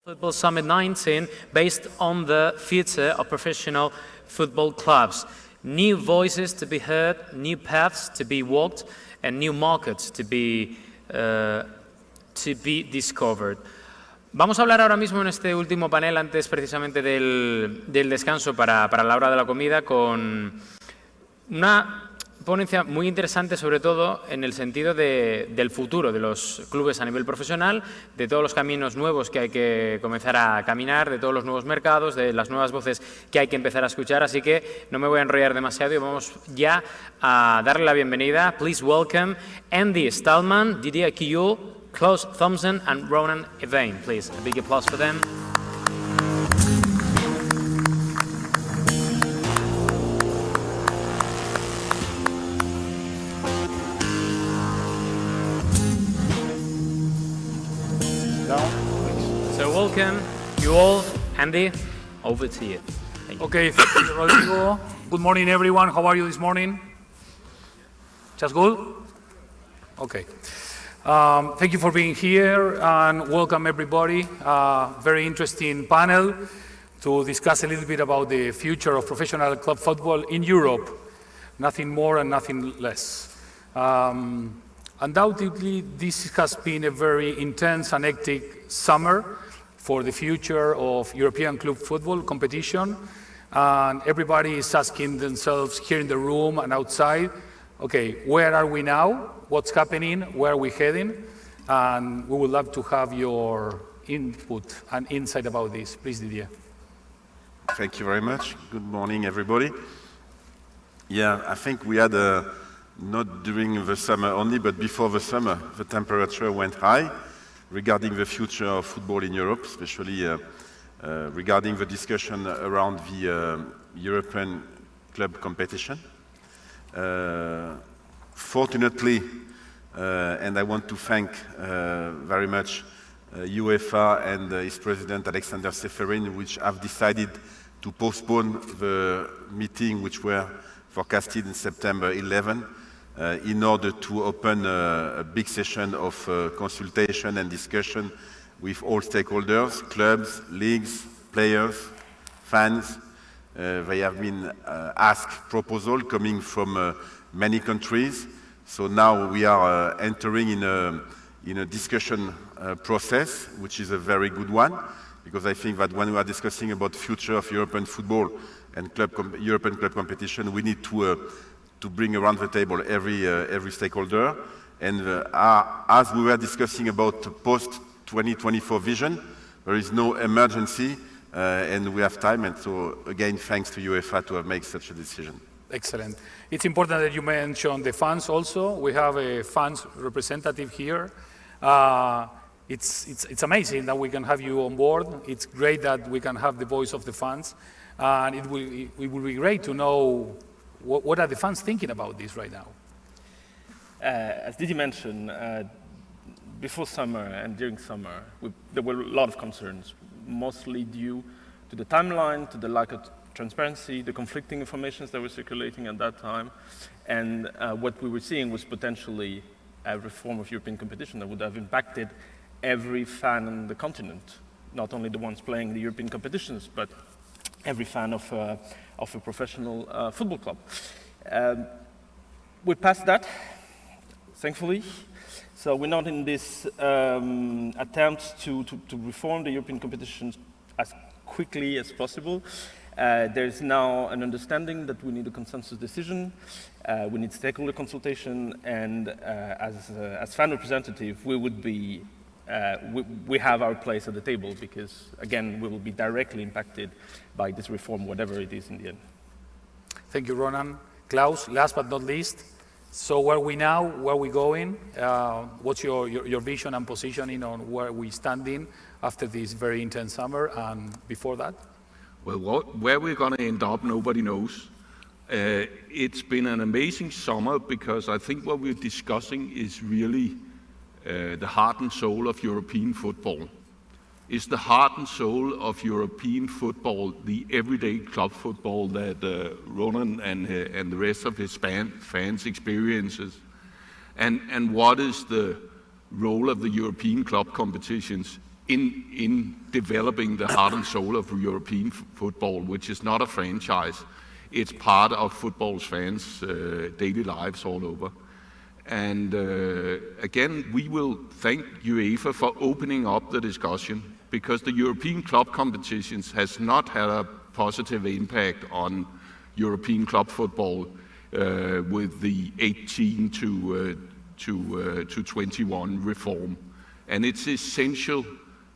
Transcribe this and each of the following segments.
Football Summit 19 based on the future of professional football clubs. New voices to be heard, new paths to be walked, and new markets to be discovered. Vamos a hablar ahora mismo en este último panel, antes precisamente del descanso para la hora de la comida, con una ponencia muy interesante, sobre todo en el sentido del futuro de los clubes a nivel profesional, de todos los caminos nuevos que hay que comenzar a caminar, de todos los nuevos mercados, de las nuevas voces que hay que empezar a escuchar. Así que no me voy a enrollar demasiado y vamos ya a darle la bienvenida. Please welcome Andy Stalman, Didier, Quillot, Claus, Thomsen and Ronan, Evain. Please, a big applause for them. So welcome you all. Andy, over to you. Thank you. Okay, thank you, Rodrigo. Good morning, everyone. How are you this morning? Just good? Okay. Thank you for being here and welcome everybody. Very interesting panel to discuss a little bit about the future of professional club football in Europe. Nothing more and nothing less. Undoubtedly, this has been a very intense and hectic summer for the future of European club football competition. And everybody is asking themselves here in the room and outside, okay, where are we now? What's happening? Where are we heading? And we would love to have your input and insight about this. Please, Didier. Thank you very much. Good morning, everybody. Yeah, I think we had not during the summer only, but before the summer, the temperature went high regarding the future of football in Europe, especially regarding the discussion around the European club competition. Fortunately, and I want to thank very much UEFA and its president Alexander Seferin, which have decided to postpone the meeting which were forecasted in September 11 in order to open a big session of consultation and discussion with all stakeholders, clubs, leagues, players, fans. They have been asked proposals coming from many countries. So now we are entering in a discussion process, which is a very good one, because I think that when we are discussing about the future of European football and European club competition, we need to bring around the table every stakeholder. And as we were discussing about post-2024 vision, there is no emergency and we have time. And so again, thanks to UEFA to have made such a decision. Excellent. It's important that you mention the fans also. We have a fans representative here. It's amazing that we can have you on board. It's great that we can have the voice of the fans. And it will be great to know what are the fans thinking about this right now. As Didier mentioned, before summer and during summer, there were a lot of concerns, mostly due to the timeline, to the lack of transparency, the conflicting information that were circulating at that time, and what we were seeing was potentially a reform of European competition that would have impacted every fan on the continent, not only the ones playing the European competitions, but every fan of a professional football club. We passed that, thankfully. So we're not in this attempt to reform the European competitions as quickly as possible. There's now an understanding that we need a consensus decision, we need stakeholder consultation, and as fan representative, we would be, we have our place at the table because, again, we will be directly impacted by this reform, whatever it is in the end. Thank you, Ronan. Claus, last but not least, so where are we now? Where are we going? What's your vision and positioning on where we're standing after this very intense summer and before that? Well, where we're going to end up, nobody knows. It's been an amazing summer because I think what we're discussing is really the heart and soul of European football. Is the heart and soul of European football the everyday club football that Ronan and the rest of his fans experiences? And what is the role of the European club competitions in developing the heart and soul of European football, which is not a franchise. It's part of football's fans' daily lives all over. And again, we will thank UEFA for opening up the discussion, because the European club competitions has not had a positive impact on European club football with the 18 to 21 reform. And it's essential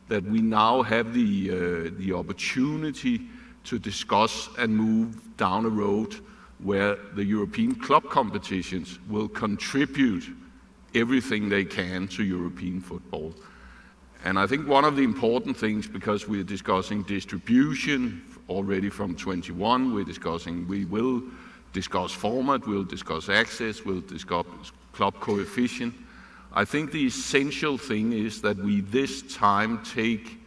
that we now have the opportunity to discuss and move down a road where the European club competitions will contribute everything they can to European football. And I think one of the important things, because we're discussing distribution already from 21, we will discuss format, we'll discuss access, we'll discuss club coefficient. I think the essential thing is that we this time take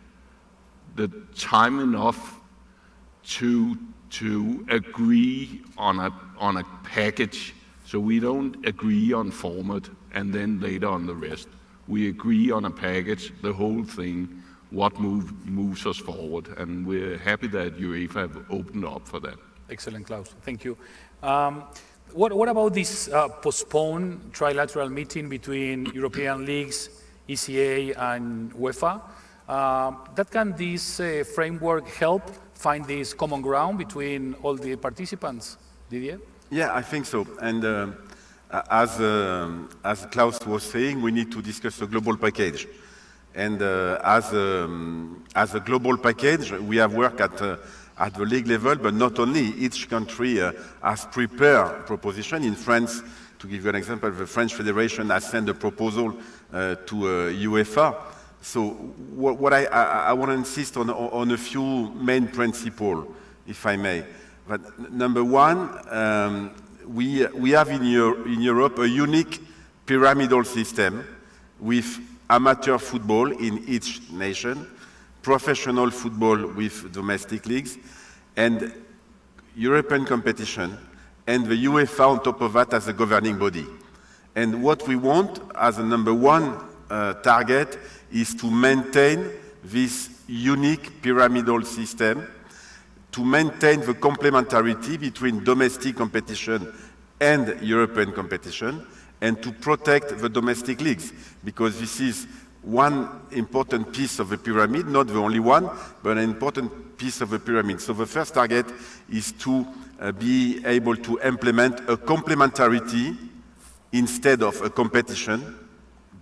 the time enough to agree on a package, so we don't agree on format and then later on the rest. We agree on a package, the whole thing, what moves us forward, and we're happy that UEFA have opened up for that. Excellent, Klaus. Thank you. What about this postponed trilateral meeting between European leagues, ECA and UEFA? Can this framework help find this common ground between all the participants, Didier? Yeah, I think so. And as Klaus was saying, we need to discuss a global package. And as a global package, we have worked at the league level, but not only. Each country has prepared proposition. In France, to give you an example, the French Federation has sent a proposal to UEFA. So what I want to insist on a few main principles, if I may. But number one, we have in Europe a unique pyramidal system with amateur football in each nation, professional football with domestic leagues, and European competition, and the UEFA on top of that as a governing body. And what we want as a number one target is to maintain this unique pyramidal system, to maintain the complementarity between domestic competition and European competition, and to protect the domestic leagues, because this is one important piece of the pyramid, not the only one, but an important piece of the pyramid. So the first target is to be able to implement a complementarity instead of a competition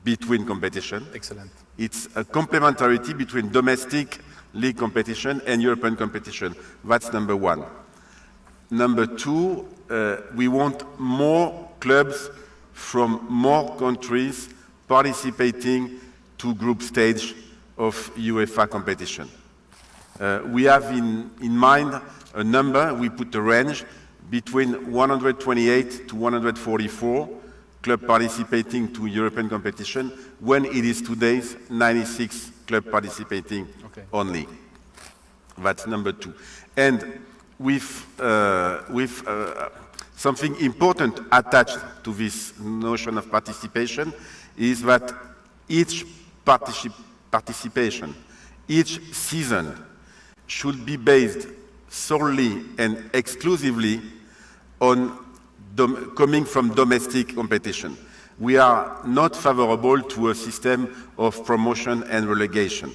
between competition. Excellent. It's a complementarity between domestic league competition and European competition. That's number one. Number two, we want more clubs from more countries participating to group stage of UEFA competition. We have in mind a number, we put a range between 128 to 144 clubs participating to European competition, when it is today's 96 clubs participating only. That's number two. And with something important attached to this notion of participation is that each participation, each season should be based solely and exclusively on coming from domestic competition. We are not favorable to a system of promotion and relegation,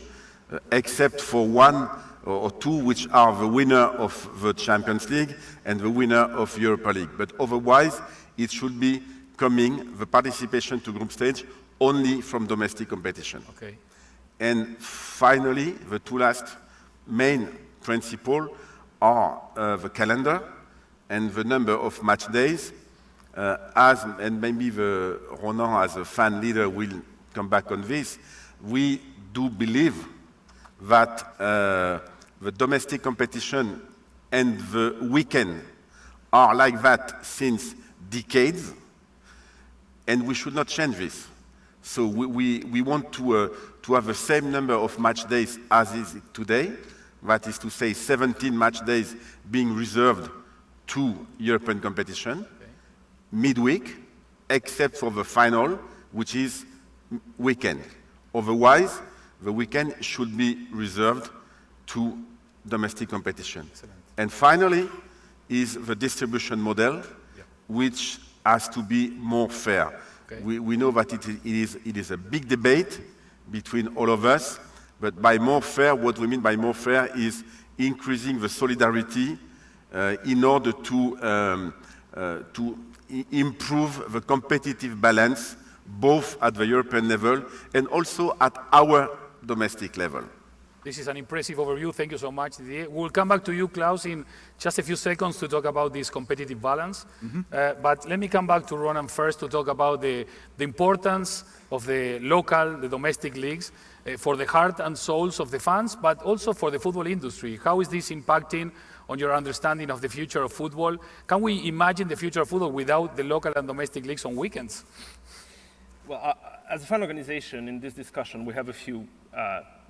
except for one or two, which are the winner of the Champions League and the winner of Europa League. But otherwise, it should be coming, the participation to group stage, only from domestic competition. Okay. And finally, the two last main principles are the calendar and the number of match days. And maybe Ronan, as a fan leader, will come back on this. We do believe that the domestic competition and the weekend are like that since decades, and we should not change this. So we want to have the same number of match days as is today, that is to say 17 match days being reserved to European competition, midweek, except for the final, which is weekend. Otherwise, the weekend should be reserved to domestic competition. Excellent. And finally is the distribution model, which has to be more fair. Okay. We know that it is a big debate between all of us, but by more fair, what we mean by more fair is increasing the solidarity in order to improve the competitive balance, both at the European level and also at our domestic level. This is an impressive overview. Thank you so much, Didier. We'll come back to you, Claus, in just a few seconds to talk about this competitive balance. But let me come back to Ronan first to talk about the importance of the domestic leagues for the heart and souls of the fans, but also for the football industry. How is this impacting on your understanding of the future of football? Can we imagine the future of football without the local and domestic leagues on weekends? Well, as a fan organization in this discussion, we have a few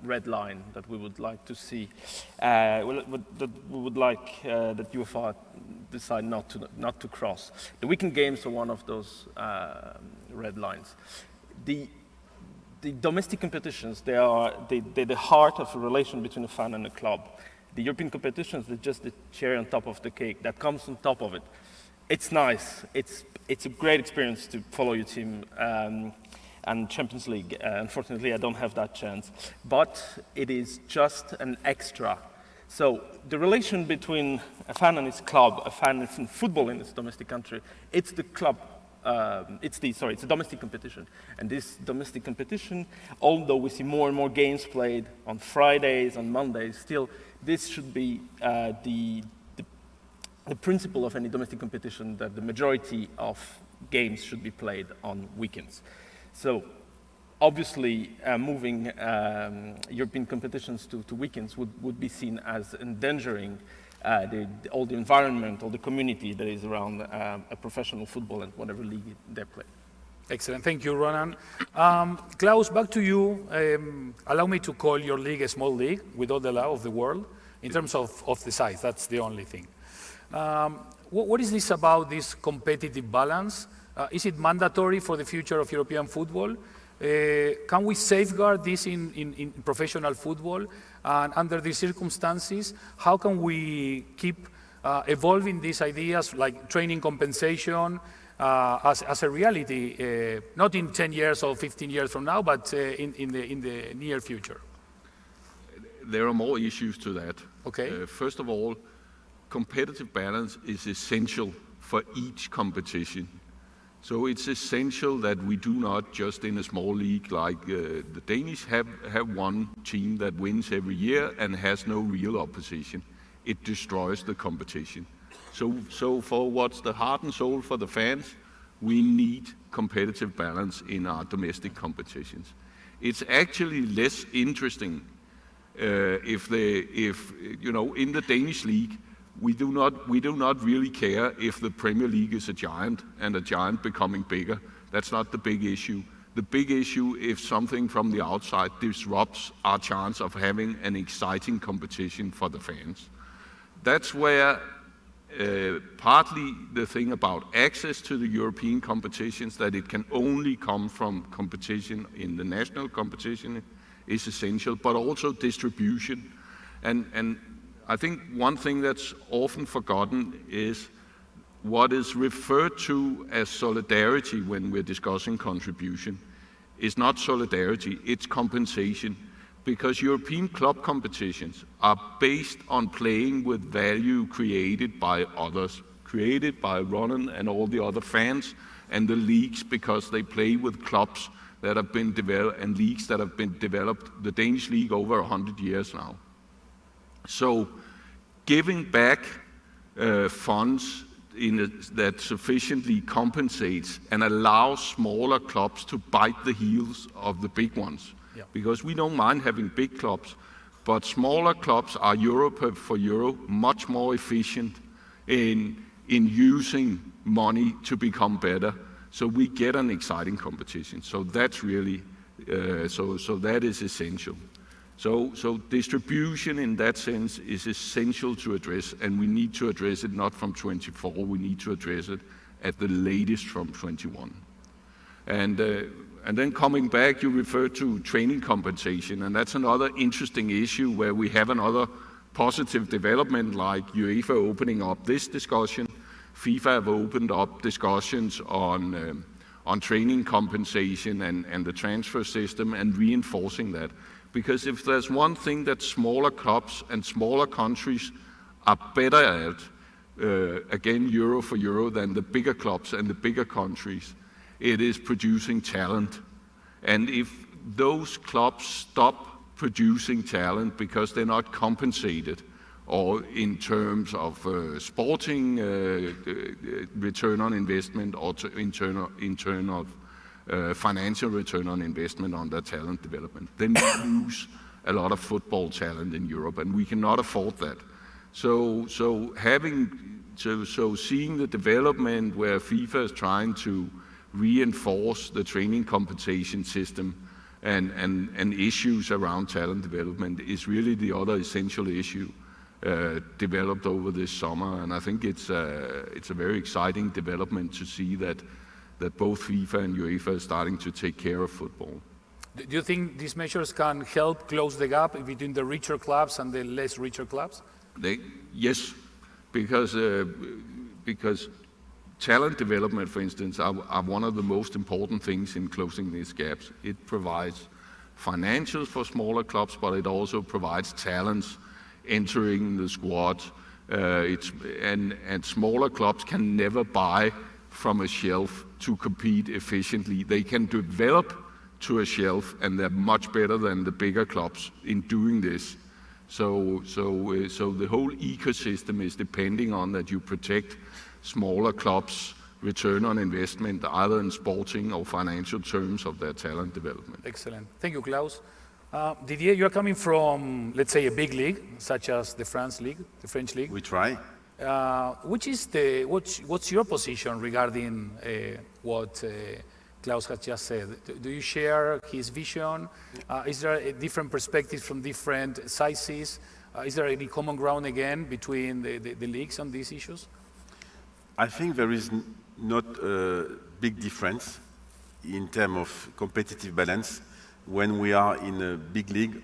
red line that we would like to see, that we would like that UFA decide not to cross. The weekend games are one of those red lines. The domestic competitions, they're the heart of a relation between a fan and a club. The European competitions are just the cherry on top of the cake that comes on top of it. It's nice. It's a great experience to follow your team. And Champions League. Unfortunately, I don't have that chance. But it is just an extra. So the relation between a fan and his club, a fan is in football in its domestic country, it's the club. It's a domestic competition. And this domestic competition, although we see more and more games played on Fridays, on Mondays, still this should be the principle of any domestic competition, that the majority of games should be played on weekends. So obviously moving European competitions to weekends would be seen as endangering all the environment, all the community that is around a professional football and whatever league they play. Excellent, thank you, Ronan. Claus, back to you. Allow me to call your league a small league with all the love of the world in terms of the size, that's the only thing. What is this about, this competitive balance? Is it mandatory for the future of European football? Can we safeguard this in professional football? And under these circumstances, how can we keep evolving these ideas like training compensation as a reality, not in 10 years or 15 years from now, but in the near future? There are more issues to that. Okay. First of all, competitive balance is essential for each competition. So it's essential that we do not just in a small league like the Danish have one team that wins every year and has no real opposition. It destroys the competition. So for what's the heart and soul for the fans, we need competitive balance in our domestic competitions. It's actually less interesting if in the Danish league, we do not really care if the Premier League is a giant and a giant becoming bigger. That's not the big issue. The big issue if something from the outside disrupts our chance of having an exciting competition for the fans. That's where partly the thing about access to the European competitions, that it can only come from competition in the national competition, is essential, but also distribution. And I think one thing that's often forgotten is what is referred to as solidarity when we're discussing contribution is not solidarity, it's compensation. Because European club competitions are based on playing with value created by others, created by Ronan and all the other fans, and the leagues because they play with clubs that have been developed and leagues that have been developed, the Danish league over 100 years now. So giving back funds that sufficiently compensates and allows smaller clubs to bite the heels of the big ones. Yeah. Because we don't mind having big clubs, but smaller clubs are Euro for Euro much more efficient in using money to become better. So we get an exciting competition. So that's really, so that is essential. So distribution in that sense is essential to address, and we need to address it not from 24, we need to address it at the latest from 21. And And then coming back, you refer to training compensation, and that's another interesting issue where we have another positive development, like UEFA opening up this discussion. FIFA have opened up discussions on training compensation and the transfer system and reinforcing that. Because if there's one thing that smaller clubs and smaller countries are better at, again, euro for euro, than the bigger clubs and the bigger countries, it is producing talent. And if those clubs stop producing talent because they're not compensated, or in terms of sporting return on investment, or in terms of financial return on investment on their talent development, then we lose a lot of football talent in Europe, and we cannot afford that. So seeing the development where FIFA is trying to reinforce the training compensation system and issues around talent development is really the other essential issue developed over this summer. And I think it's a very exciting development to see that both FIFA and UEFA are starting to take care of football. Do you think these measures can help close the gap between the richer clubs and the less richer clubs? Yes, because talent development, for instance, are one of the most important things in closing these gaps. It provides financials for smaller clubs, but it also provides talents entering the squad. And smaller clubs can never buy from a shelf to compete efficiently. They can develop to a shelf, and they're much better than the bigger clubs in doing this. So the whole ecosystem is depending on that you protect smaller clubs' return on investment, either in sporting or financial terms of their talent development. Excellent. Thank you, Claus. Didier, you're coming from, let's say, a big league, such as the French League. We try. What's your position regarding what Claus has just said? Do you share his vision? Is there a different perspective from different sizes? Is there any common ground again between the leagues on these issues? I think there is not a big difference in terms of competitive balance when we are in a big league.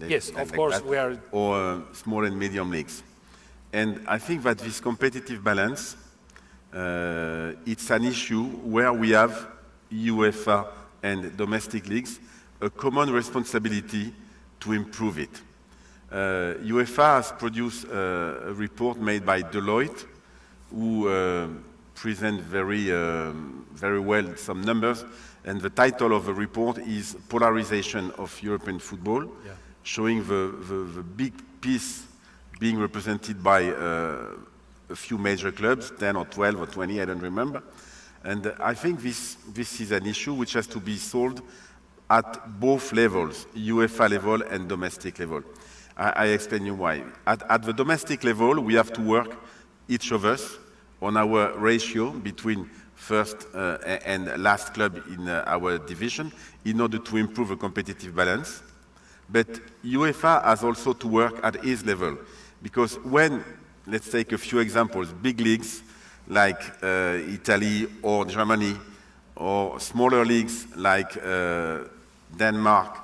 Yes, of course we are. Or small and medium leagues. And I think that this competitive balance, it's an issue where we have UEFA and domestic leagues a common responsibility to improve it. UEFA has produced a report made by Deloitte, who present very well some numbers, and the title of the report is Polarization of European Football, showing the big piece being represented by a few major clubs, 10 or 12 or 20, I don't remember. And I think this is an issue which has to be solved at both levels, UEFA level and domestic level. I explain you why. At the domestic level, we have to work, each of us, on our ratio between first and last club in our division in order to improve the competitive balance. But UEFA has also to work at his level, because when, let's take a few examples, big leagues like Italy or Germany, or smaller leagues like Denmark,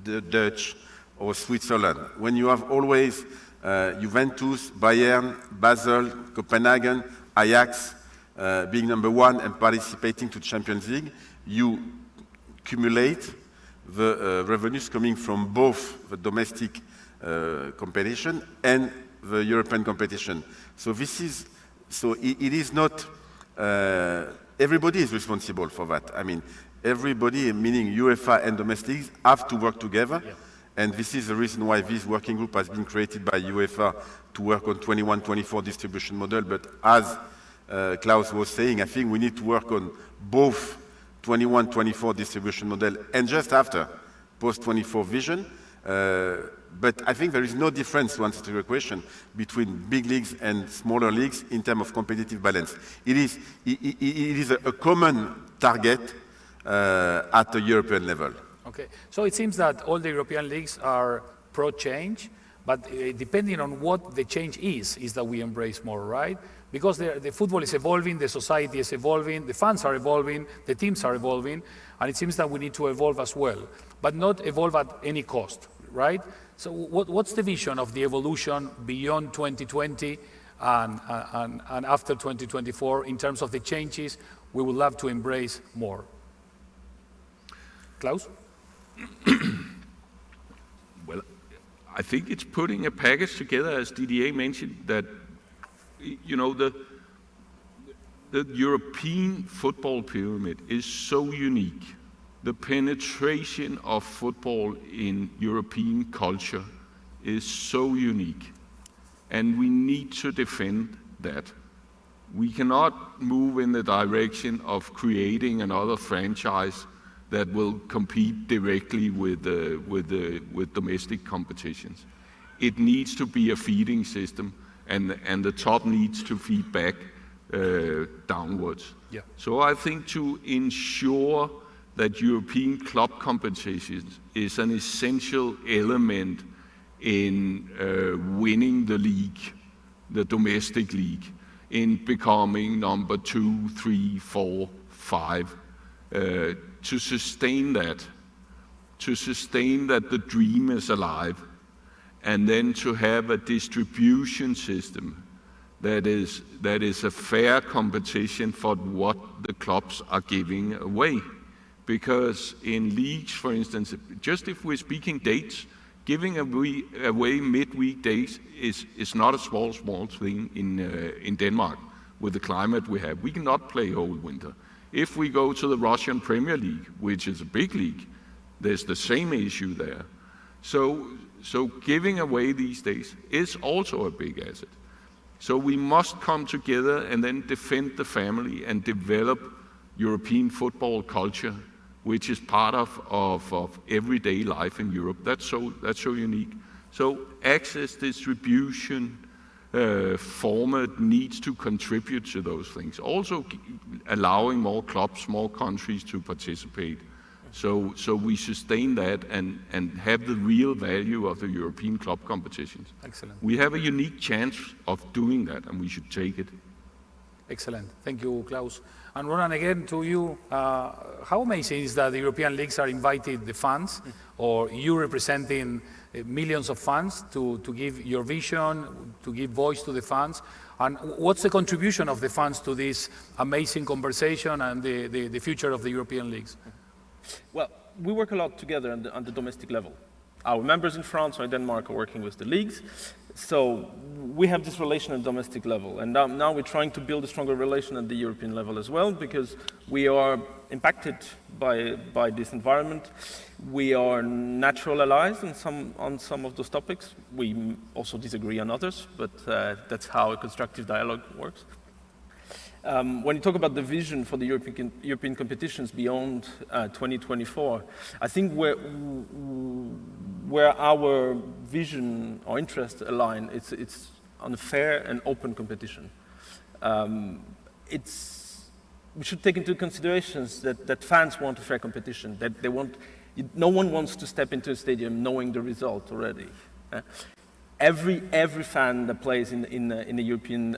the Dutch, or Switzerland, when you have always Juventus, Bayern, Basel, Copenhagen, Ajax being number one and participating to Champions League, you cumulate the revenues coming from both the domestic competition and the European competition. So it is not, everybody is responsible for that. I mean, everybody, meaning UEFA and domestic, have to work together. Yeah. And this is the reason why this working group has been created by UEFA to work on 21-24 distribution model. But as Claus was saying, I think we need to work on both 21-24 distribution model and just after post-24 vision. But I think there is no difference, to answer your question, between big leagues and smaller leagues in terms of competitive balance. It is a common target at the European level. Okay, so it seems that all the European leagues are pro-change, But depending on what the change is that we embrace more, right? Because the football is evolving, the society is evolving, the fans are evolving, the teams are evolving, and it seems that we need to evolve as well, but not evolve at any cost, right? So what's the vision of the evolution beyond 2020 and after 2024 in terms of the changes we would love to embrace more? Claus? Well, I think it's putting a package together, as Didier mentioned, that, you know, the European football pyramid is so unique. The penetration of football in European culture is so unique, and we need to defend that. We cannot move in the direction of creating another franchise that will compete directly with domestic competitions. It needs to be a feeding system, and the top needs to feed back downwards. Yeah. So I think to ensure that European club competitions is an essential element in winning the league, the domestic league, in becoming number 2, 3, 4, 5. To sustain that the dream is alive, and then to have a distribution system that is a fair competition for what the clubs are giving away. Because in leagues, for instance, just if we're speaking dates, giving away midweek days is not a small thing in Denmark with the climate we have. We cannot play whole winter. If we go to the Russian Premier League, which is a big league, there's the same issue there. So giving away these days is also a big asset. So we must come together and then defend the family and develop European football culture, which is part of everyday life in Europe. That's so unique. So access, distribution, format needs to contribute to those things. Also allowing more clubs, more countries to participate. So we sustain that and have the real value of the European club competitions. Excellent. We have a unique chance of doing that, and we should take it. Excellent. Thank you, Claus. And Ronan, again to you, how amazing is that the European leagues are inviting the fans, or you representing millions of fans, to give your vision, to give voice to the fans? And what's the contribution of the fans to this amazing conversation and the future of the European leagues? Well, we work a lot together on the domestic level. Our members in France or in Denmark are working with the leagues. So we have this relation at the domestic level. And now we're trying to build a stronger relation at the European level as well, because we are impacted by this environment. We are natural allies on some of those topics. We also disagree on others, but that's how a constructive dialogue works. When you talk about the vision for the European competitions beyond 2024, I think where our vision or interest align, it's on a fair and open competition. We should take into considerations that fans want a fair competition, that no one wants to step into a stadium knowing the result already. Every fan that plays in the European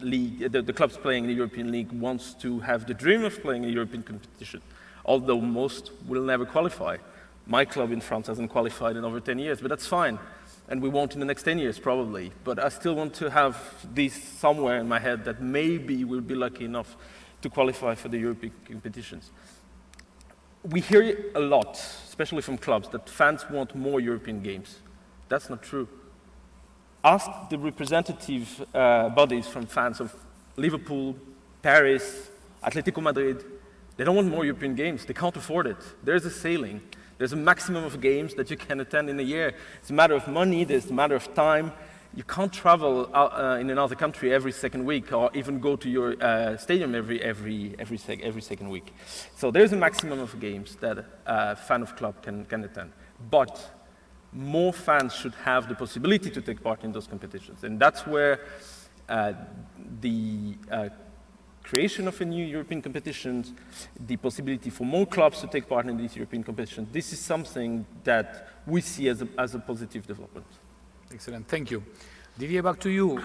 league, the clubs playing in the European league, wants to have the dream of playing in a European competition, although most will never qualify. My club in France hasn't qualified in over 10 years, but that's fine. And we won't in the next 10 years, probably. But I still want to have this somewhere in my head that maybe we'll be lucky enough to qualify for the European competitions. We hear a lot, especially from clubs, that fans want more European games. That's not true. Ask the representative bodies from fans of Liverpool, Paris, Atletico Madrid. They don't want more European games. They can't afford it. There's a ceiling. There's a maximum of games that you can attend in a year. It's a matter of money. There's a matter of time. You can't travel in another country every second week, or even go to your stadium every second week. So there's a maximum of games that a fan of club can attend. But more fans should have the possibility to take part in those competitions. And that's where the creation of a new European competitions, the possibility for more clubs to take part in these European competitions, this is something that we see as a positive development. Excellent, thank you. Didier, back to you.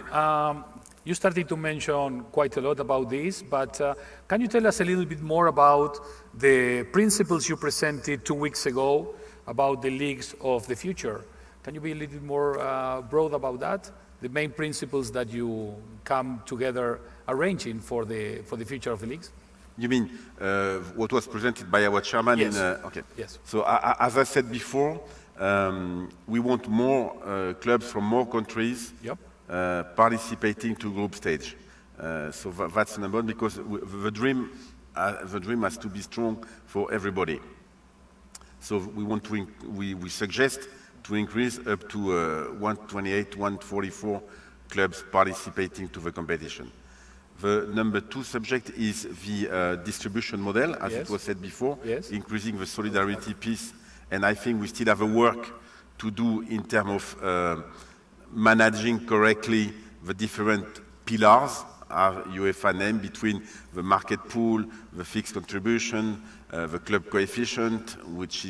You started to mention quite a lot about this, but can you tell us a little bit more about the principles you presented 2 weeks ago about the leagues of the future? Can you be a little bit more broad about that? The main principles that you come together arranging for the future of the leagues? You mean what was presented by our chairman? Yes. Okay. Yes. So as I said before, we want more clubs from more countries participating to group stage. So that's number one, because the dream has to be strong for everybody. So we want to we suggest to increase up to 128, 144 clubs participating to the competition. The number two subject is the distribution model, as it was said before, increasing the solidarity piece. And I think we still have a work to do in terms of managing correctly the different pillars, UEFA name, between the market pool, the fixed contribution, the club coefficient, which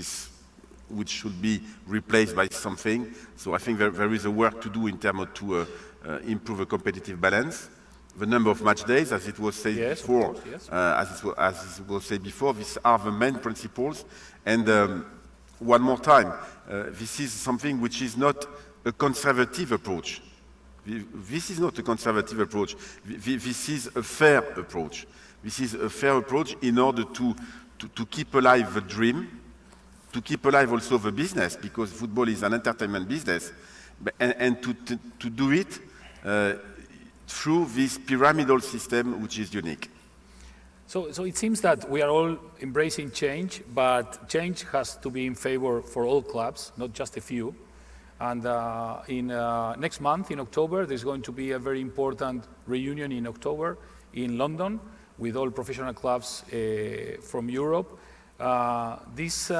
should be replaced by something. So I think there is a work to do in terms of to improve the competitive balance. The number of match days, as it was said before, as it was said before, these are the main principles. And one more time, this is something which is not a conservative approach. This is not a conservative approach. This is a fair approach. This is a fair approach in order to keep alive the dream, to keep alive also the business, because football is an entertainment business, and to do it through this pyramidal system, which is unique. So it seems that we are all embracing change, but change has to be in favor for all clubs, not just a few. And in next month, in October, there's going to be a very important reunion in October in London with all professional clubs from Europe. This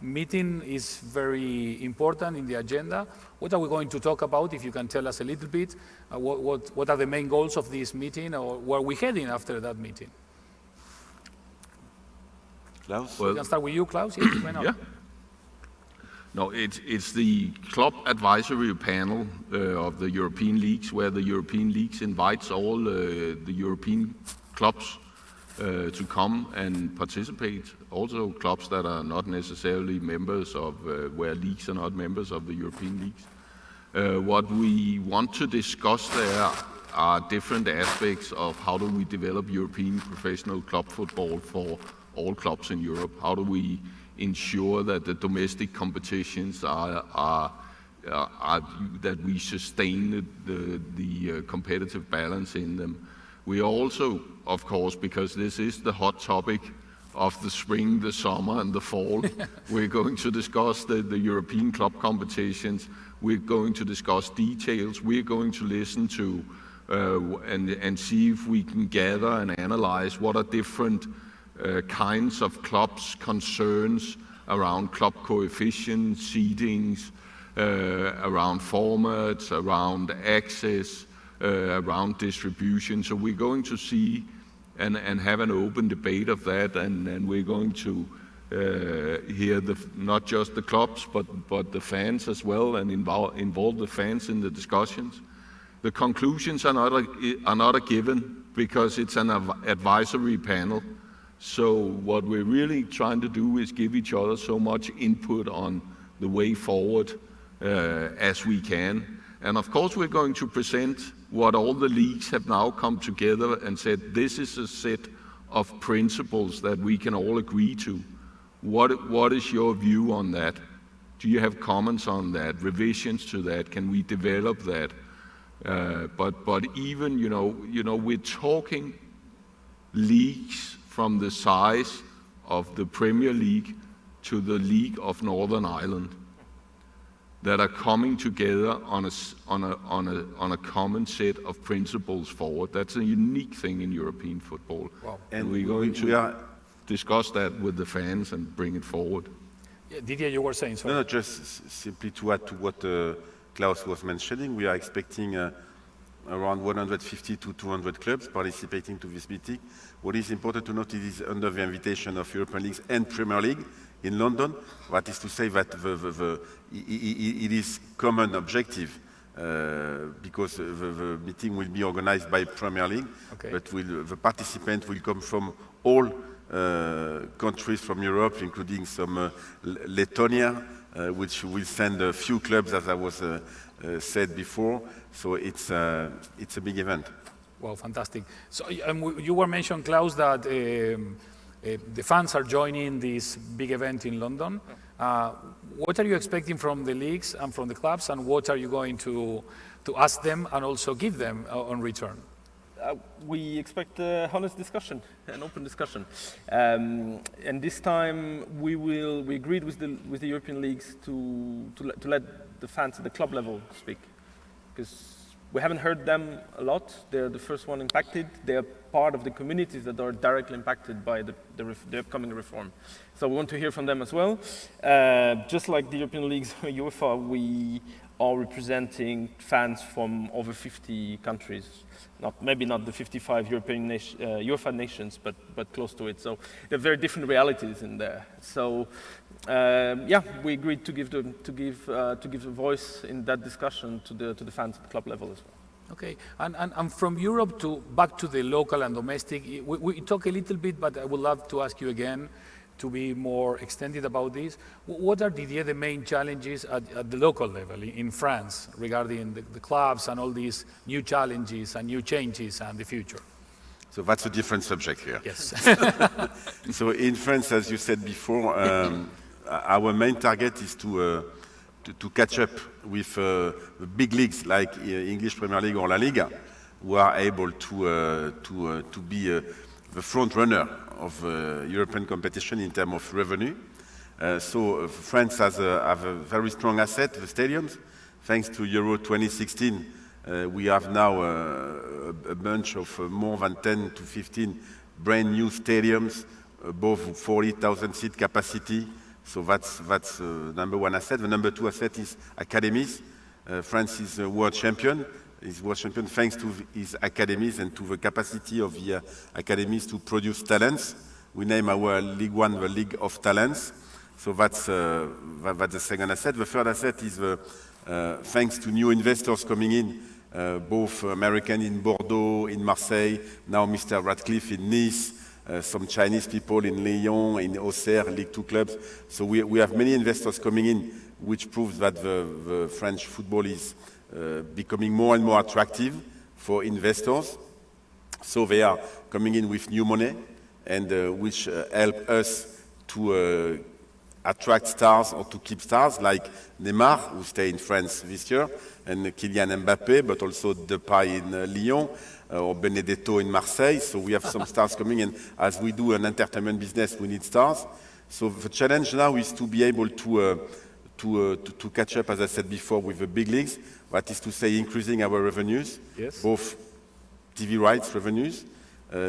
meeting is very important in the agenda. What are we going to talk about, if you can tell us a little bit? What are the main goals of this meeting, or where are we heading after that meeting? Klaus? We can start with you, Klaus. Yes, why not? Yeah. No, it's the club advisory panel of the European leagues, where the European leagues invites all the European clubs to come and participate. Also clubs that are not necessarily members of, where leagues are not members of the European leagues. What we want to discuss there are different aspects of how do we develop European professional club football for all clubs in Europe. How do we ensure that the domestic competitions are that we sustain the competitive balance in them. We also, of course, because this is the hot topic of the spring, the summer, and the fall, we're going to discuss the European club competitions. We're going to discuss details. We're going to listen to and see if we can gather and analyze what are different kinds of clubs' concerns around club coefficients, seedings, around formats, around access, around distribution. So we're going to see and have an open debate of that, and we're going to hear not just the clubs but the fans as well, and involve the fans in the discussions. The conclusions are not a given, because it's an advisory panel. So what we're really trying to do is give each other so much input on the way forward as we can. And of course we're going to present what all the leagues have now come together and said, this is a set of principles that we can all agree to. What is your view on that? Do you have comments on that, revisions to that? Can we develop that? But even, you know, we're talking leagues from the size of the Premier League to the League of Northern Ireland that are coming together on a common set of principles forward. That's a unique thing in European football. Wow. And we're going to discuss that with the fans and bring it forward. Yeah, Didier, you were saying so. No, just simply to add to what Klaus was mentioning, we are expecting around 150 to 200 clubs participating to this meeting. What is important to note is under the invitation of European leagues and Premier League. in London. That is to say that it is common objective because the meeting will be organized by Premier League, but the participants will come from all countries from Europe, including some Lithuania, which will send a few clubs, as I was said before. So it's a big event. Wow, fantastic. So you were mentioning, Claus, that the fans are joining this big event in London. What are you expecting from the leagues and from the clubs, and what are you going to ask them and also give them on return? We expect a honest discussion, an open discussion, and this time we agreed with the European leagues to let the fans at the club level speak, because we haven't heard them a lot. They're the first one impacted. They are part of the communities that are directly impacted by the upcoming reform. So we want to hear from them as well. Just like the European leagues or UEFA, we are representing fans from over 50 countries. Maybe not the 55 European UEFA nations, but close to it. So there are very different realities in there. So we agreed to give a voice in that discussion to the fans at the club level as well. Okay, and from Europe back to the local and domestic, we talk a little bit, but I would love to ask you again to be more extended about this. What are, Didier, the main challenges at the local level in France regarding the clubs and all these new challenges and new changes and the future? So that's a different subject here. Yes. So in France, as you said before, our main target is to catch up with the big leagues like English Premier League or La Liga, who are able to be the front runner of European competition in terms of revenue. So France has a very strong asset, the stadiums. Thanks to Euro 2016, we have now a bunch of more than 10 to 15 brand new stadiums, above 40,000 seat capacity. So that's number one asset. The number two asset is academies. France is a world champion. Is world champion thanks to his academies and to the capacity of the academies to produce talents. We name our Ligue 1 the League of Talents. So that's the second asset. The third asset is thanks to new investors coming in, both American in Bordeaux, in Marseille, now Mr. Radcliffe in Nice, some Chinese people in Lyon, in Auxerre, Ligue 2 clubs. So we have many investors coming in, which proves that the French football is becoming more and more attractive for investors. So they are coming in with new money, and which help us to attract stars or to keep stars like Neymar, who stay in France this year, and Kylian Mbappé, but also Depay in Lyon, or Benedetto in Marseille. So we have some stars coming, and as we do an entertainment business, we need stars. So the challenge now is to be able to catch up, as I said before, with the big leagues. That is to say, increasing our revenues, yes, both TV rights revenues.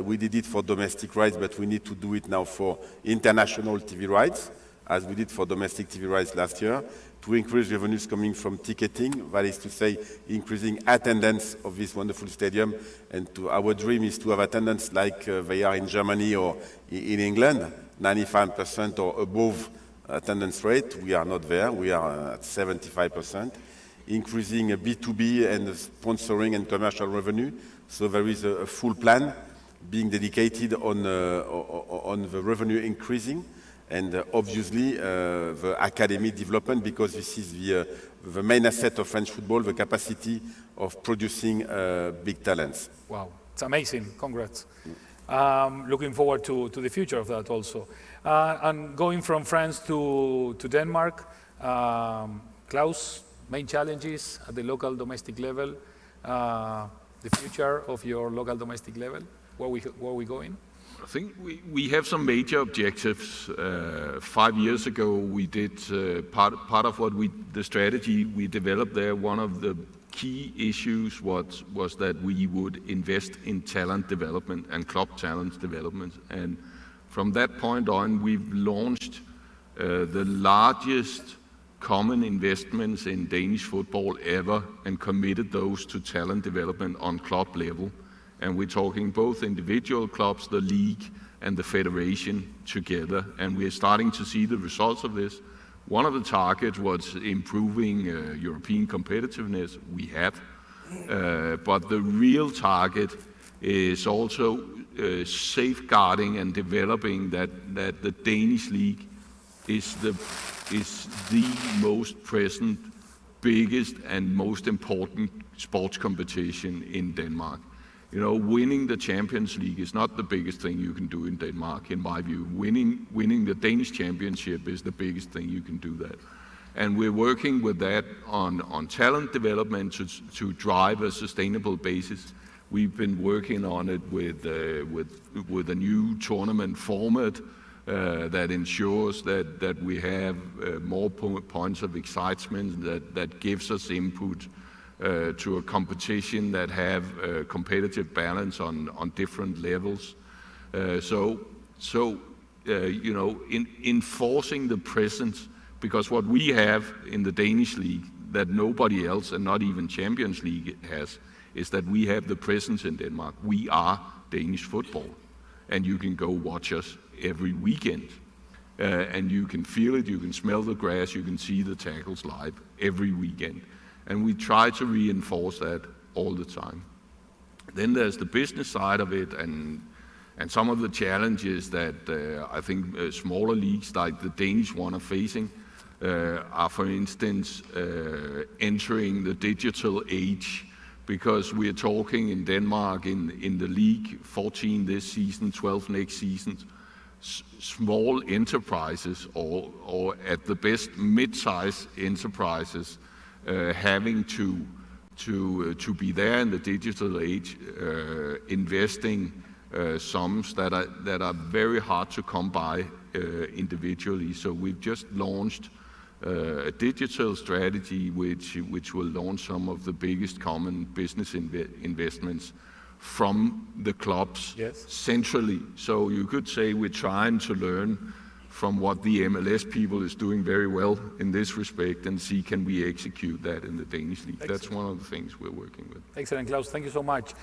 We did it for domestic rights, but we need to do it now for international TV rights, as we did for domestic TV rights last year, to increase revenues coming from ticketing. That is to say, increasing attendance of this wonderful stadium. And our dream is to have attendance like they are in Germany or in England, 95% or above attendance rate. We are not there. We are at 75%. Increasing B2B and sponsoring and commercial revenue. So there is a full plan being dedicated on the revenue increasing, and obviously the academy development, because this is the main asset of French football, the capacity of producing big talents. Wow, it's amazing. Congrats. Looking forward to the future of that also. And going from France to Denmark, Claus, main challenges at the local domestic level, the future of your local domestic level, where we going? I think we have some major objectives. 5 years ago, we did part of what the strategy we developed there. One of the key issues was that we would invest in talent development and club talent development. And from that point on, we've launched the largest common investments in Danish football ever, and committed those to talent development on club level. And we're talking both individual clubs, the league, and the federation together, and we are starting to see the results of this. One of the targets was improving European competitiveness. We have, but the real target is also safeguarding and developing that the Danish league is the most present, biggest and most important sports competition in Denmark. You know, winning the Champions League is not the biggest thing you can do in Denmark, in my view. Winning the Danish championship is the biggest thing you can do that. And we're working with that on talent development to drive a sustainable basis. We've been working on it with a new tournament format that ensures that we have more points of excitement, that gives us input to a competition that have competitive balance on different levels. You know, enforcing the presence, because what we have in the Danish league that nobody else, and not even Champions League has, is that we have the presence in Denmark. We are Danish football, and you can go watch us every weekend. And you can feel it, you can smell the grass, you can see the tackles live every weekend. And we try to reinforce that all the time. Then there's the business side of it, and some of the challenges that I think smaller leagues like the Danish one are facing are, for instance, entering the digital age, because we're talking in Denmark in the league, 14 this season, 12 next season, small enterprises or at the best mid-size enterprises having to be there in the digital age, investing sums that are very hard to come by individually. So we've just launched a digital strategy which will launch some of the biggest common business investments from the clubs centrally. So you could say we're trying to learn from what the MLS people is doing very well in this respect and see can we execute that in the Danish league. Excellent. That's one of the things we're working with. Excellent, Claus. Thank you so much.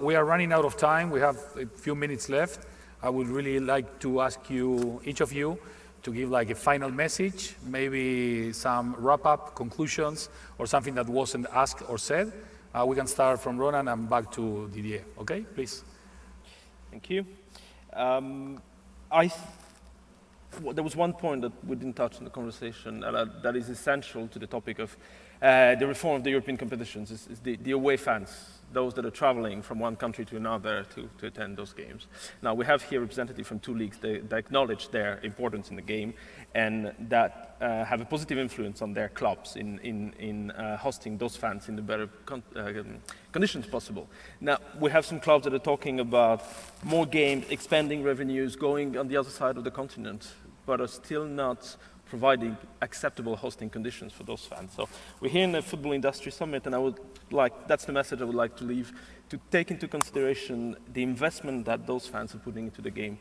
We are running out of time. We have a few minutes left. I would really like to ask you, each of you, to give like a final message, maybe some wrap-up conclusions or something that wasn't asked or said. We can start from Ronan and back to Didier. Okay, please. Thank you. There was one point that we didn't touch in the conversation that is essential to the topic of the reform of the European competitions, is the away fans, those that are traveling from one country to another to attend those games. Now, we have here representatives from two leagues that acknowledge their importance in the game and that have a positive influence on their clubs in hosting those fans in the better conditions possible. Now, we have some clubs that are talking about more games, expanding revenues, going on the other side of the continent, but are still not providing acceptable hosting conditions for those fans. So we're here in the Football Industry Summit, and that's the message I would like to leave, to take into consideration the investment that those fans are putting into the game,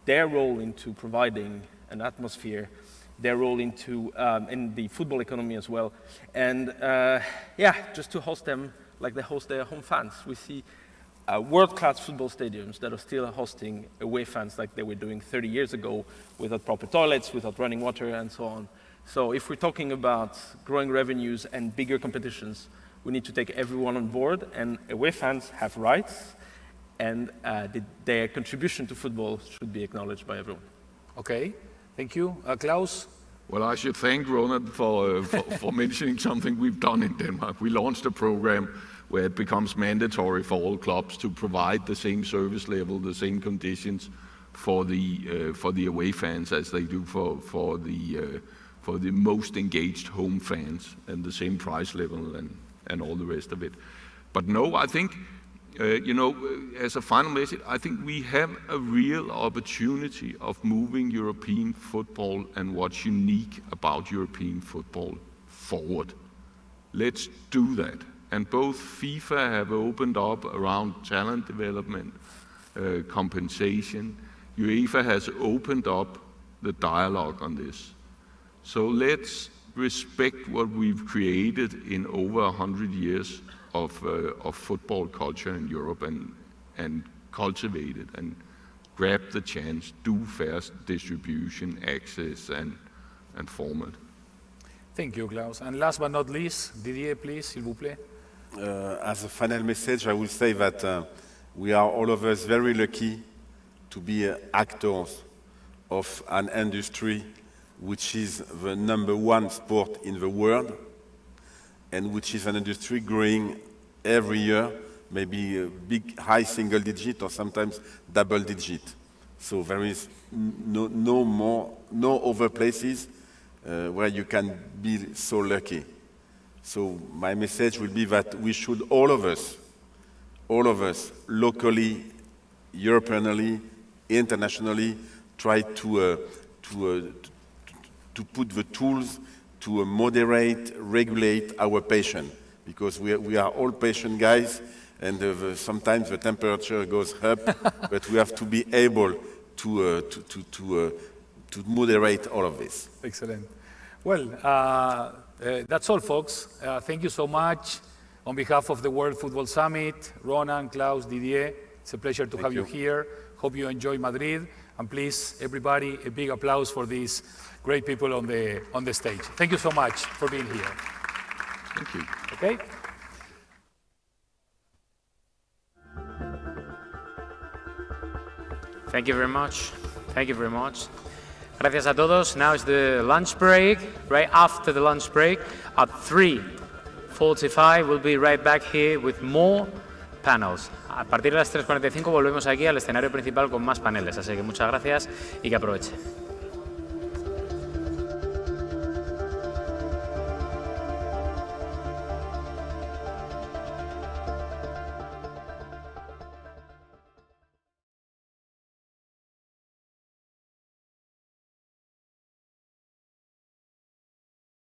their role into providing an atmosphere, their role into in the football economy as well, and just to host them like they host their home fans. We see world-class football stadiums that are still hosting away fans like they were doing 30 years ago, without proper toilets, without running water, and so on. So if we're talking about growing revenues and bigger competitions, we need to take everyone on board, and away fans have rights, and their contribution to football should be acknowledged by everyone. Okay, thank you. Claus? Well, I should thank Ronan for mentioning something we've done in Denmark. We launched a program where it becomes mandatory for all clubs to provide the same service level, the same conditions for the away fans as they do for the most engaged home fans, and the same price level and all the rest of it. But no, I think, as a final message, I think we have a real opportunity of moving European football and what's unique about European football forward. Let's do that. And both FIFA have opened up around talent development, compensation. UEFA has opened up the dialogue on this. So let's respect what we've created in over 100 years of football culture in Europe and cultivate it and grab the chance, do fast distribution, access, and format. Thank you, Claus. And last but not least, Didier, please, s'il vous plaît. As a final message, I will say that we are all of us very lucky to be actors of an industry which is the #1 sport in the world and which is an industry growing every year, maybe a big high single digit or sometimes double digit. So there is no other places where you can be so lucky. So my message will be that we should all of us, locally, Europeanly, internationally, try to put the tools to moderate, regulate our passion, because we are all patient guys, and sometimes the temperature goes up, but we have to be able to moderate all of this. Excellent. Well, that's all, folks. Thank you so much. On behalf of the World Football Summit, Ronan, Claus, Didier, it's a pleasure to have you here. Hope you enjoy Madrid. And please, everybody, a big applause for these great people on the stage. Thank you so much for being here. Thank you. Okay? Thank you very much. Thank you very much. Gracias a todos. Now is the lunch break. Right after the lunch break, at 3:45, we'll be right back here with more panels. A partir de las 3:45 volvemos aquí al escenario principal con más paneles. Así que muchas gracias y que aproveche.